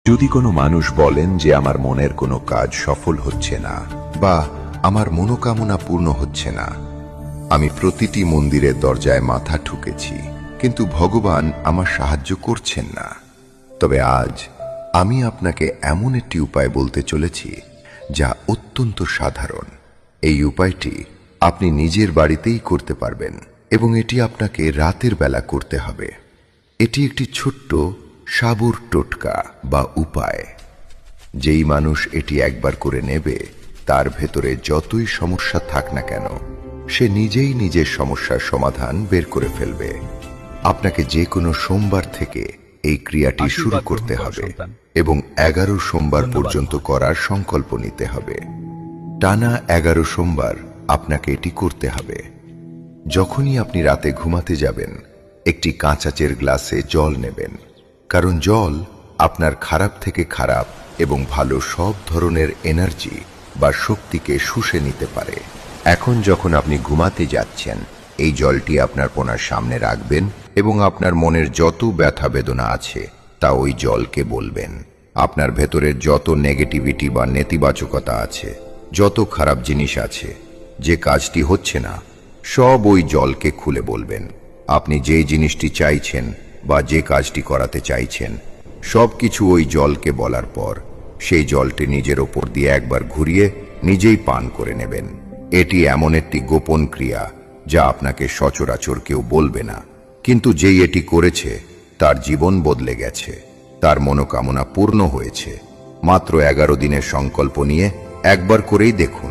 যদি কোনো মানুষ বলেন যে আমার মনের কোনো কাজ সফল হচ্ছে না বা আমার মনোকামনা পূর্ণ হচ্ছে না, আমি প্রতিটি মন্দিরের দরজায় মাথা ঠুকেছি, কিন্তু ভগবান আমার সাহায্য করছেন না। তবে আজ আমি আপনাকে এমন একটি উপায় বলতে চলেছি যা অত্যন্ত সাধারণ। এই উপায়টি আপনি নিজের বাড়িতেই করতে পারবেন এবং এটি আপনাকে রাতের বেলা করতে হবে। এটি একটি ছোট্ট সাবুর টোটকা বা উপায়। যেই মানুষ এটি একবার করে নেবে, তার ভেতরে যতই সমস্যা থাক না কেন, সে নিজেই নিজের সমস্যার সমাধান বের করে ফেলবে। আপনাকে যে কোনো সোমবার থেকে এই ক্রিয়াটি শুরু করতে হবে এবং 11 সোমবার পর্যন্ত করার সংকল্প নিতে হবে। টানা 11 সোমবার আপনাকে এটি করতে হবে। যখনই আপনি রাতে ঘুমাতে যাবেন, একটি কাঁচাচের গ্লাসে জল নেবেন, কারণ জল আপনার খারাপ থেকে খারাপ এবং ভালো সব ধরনের এনার্জি বা শক্তিকে শুষে নিতে পারে। এখন যখন আপনি ঘুমাতে যাচ্ছেন, এই জলটি আপনার কোণার সামনে রাখবেন এবং আপনার মনের যত ব্যথা বেদনা আছে তা ওই জলকে বলবেন। আপনার ভেতরের যত নেগেটিভিটি বা নেতিবাচকতা আছে, যত খারাপ জিনিস আছে, যে কাজটি হচ্ছে না, সব ওই জলকে খুলে বলবেন। আপনি যে জিনিসটি চাইছেন বা যে কাজটি করাতে চাইছেন, সব কিছু ওই জলকে বলার পর সেই জলটি নিজের ওপর দিয়ে একবার ঘুরিয়ে নিজেই পান করে নেবেন। এটি এমন একটি গোপন ক্রিয়া যা আপনাকে সচরাচর কেউ বলবে না, কিন্তু যেই এটি করেছে তার জীবন বদলে গেছে, তার মনোকামনা পূর্ণ হয়েছে। মাত্র 11 দিনের সংকল্প নিয়ে একবার করেই দেখুন।